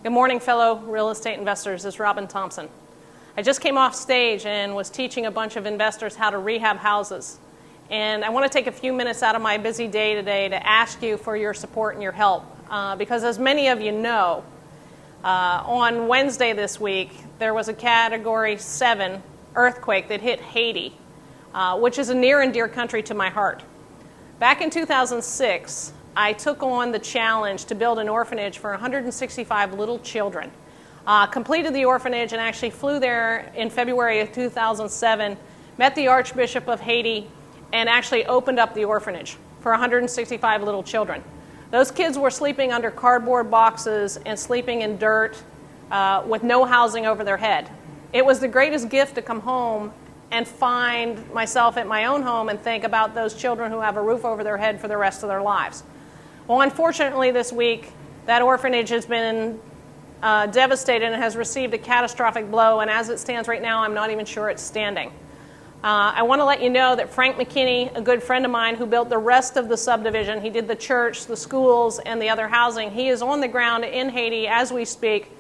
Good morning, fellow real estate investors. This is Robyn Thompson. I just came off stage and was teaching a bunch of investors how to rehab houses. And I want to take a few minutes out of my busy day today to ask you for your support and your help. Because as many of you know, on Wednesday this week, there was a Category 7 earthquake that hit Haiti, which is a near and dear country to my heart. Back in 2006, I took on the challenge to build an orphanage for 165 little children. Completed the orphanage and actually flew there in February of 2007, met the Archbishop of Haiti, and actually opened up the orphanage for 165 little children. Those kids were sleeping under cardboard boxes and sleeping in dirt with no housing over their head. It was the greatest gift to come home and find myself at my own home and think about those children who have a roof over their head for the rest of their lives. Well, unfortunately this week, that orphanage has been devastated and has received a catastrophic blow, and as it stands right now, I'm not even sure it's standing. I want to let you know that Frank McKinney, a good friend of mine who built the rest of the subdivision, he did the church, the schools, and the other housing, he is on the ground in Haiti as we speak,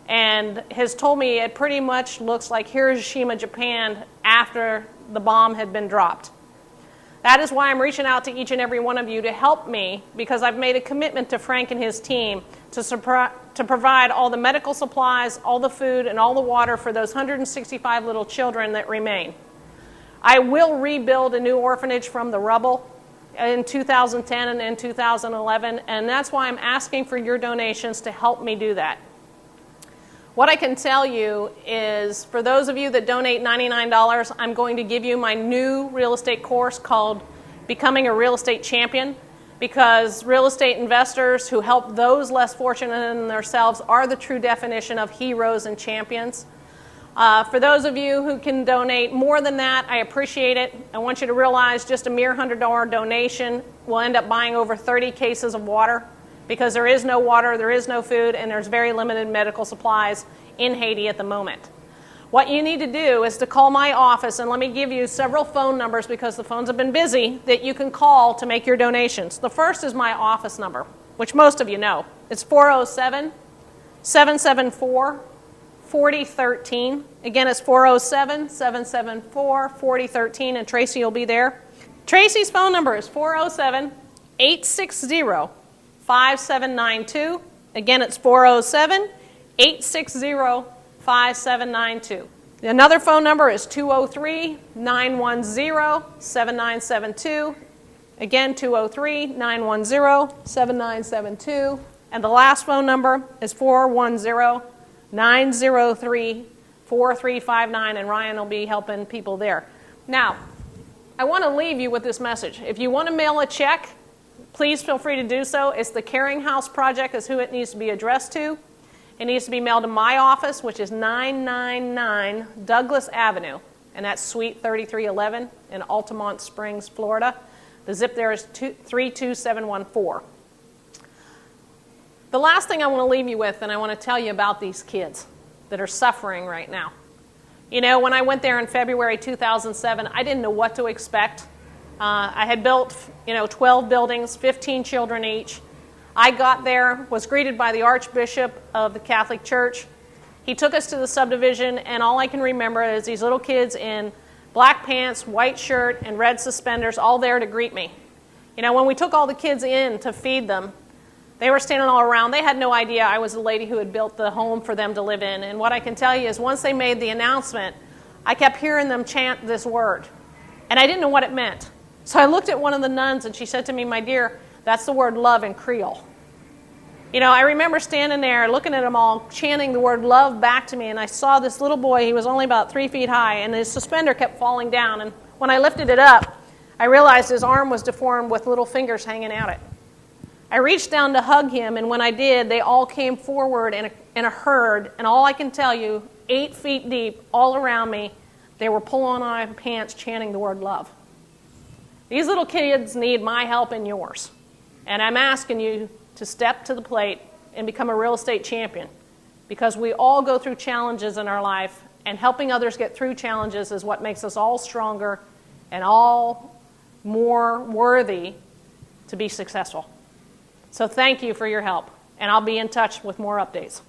and has told me it pretty much looks like Hiroshima, Japan, after the bomb had been dropped. That is why I'm reaching out to each and every one of you to help me, because I've made a commitment to Frank and his team to provide all the medical supplies, all the food, and all the water for those 165 little children that remain. I will rebuild a new orphanage from the rubble in 2010 and in 2011, and that's why I'm asking for your donations to help me do that. What I can tell you is, for those of you that donate $99, I'm going to give you my new real estate course called Becoming a Real Estate Champion, because real estate investors who help those less fortunate than themselves are the true definition of heroes and champions. For those of you who can donate more than that, I appreciate it. I want you to realize just a mere $100 donation will end up buying over 30 cases of water, because there is no water, there is no food, and there's very limited medical supplies in Haiti at the moment. What you need to do is to call my office, and let me give you several phone numbers because the phones have been busy, that you can call to make your donations. The first is my office number, which most of you know. It's 407-774-4013. Again, it's 407-774-4013, and Tracy will be there. Tracy's phone number is 407-860-5792. Again, it's 407-860-5792. Another phone number is 203-910-7972. Again, 203-910-7972. And the last phone number is 410-903-4359, and Ryan will be helping people there. Now, I want to leave you with this message. If you want to mail a check, please feel free to do so. It's the Caring House Project is who it needs to be addressed to. It needs to be mailed to my office, which is 999 Douglas Avenue, and that's Suite 3311 in Altamont Springs, Florida. The zip there is 32714. The last thing I want to leave you with, and I want to tell you about these kids that are suffering right now. You know, when I went there in February 2007, I didn't know what to expect. I had built, 12 buildings, 15 children each. I got there, was greeted by the Archbishop of the Catholic Church. He took us to the subdivision, and all I can remember is these little kids in black pants, white shirt, and red suspenders, all there to greet me. You know, when we took all the kids in to feed them, they were standing all around. They had no idea I was the lady who had built the home for them to live in. And what I can tell you is once they made the announcement, I kept hearing them chant this word, and I didn't know what it meant. So I looked at one of the nuns, and she said to me, "My dear, that's the word love in Creole." You know, I remember standing there looking at them all, chanting the word love back to me, and I saw this little boy. He was only about 3 feet high, and his suspender kept falling down. And when I lifted it up, I realized his arm was deformed with little fingers hanging out it. I reached down to hug him, and when I did, they all came forward in a herd, and all I can tell you, 8 feet deep, all around me, they were pulling on my pants, chanting the word love. These little kids need my help and yours. And I'm asking you to step to the plate and become a real estate champion, because we all go through challenges in our life, and helping others get through challenges is what makes us all stronger and all more worthy to be successful. So thank you for your help, and I'll be in touch with more updates.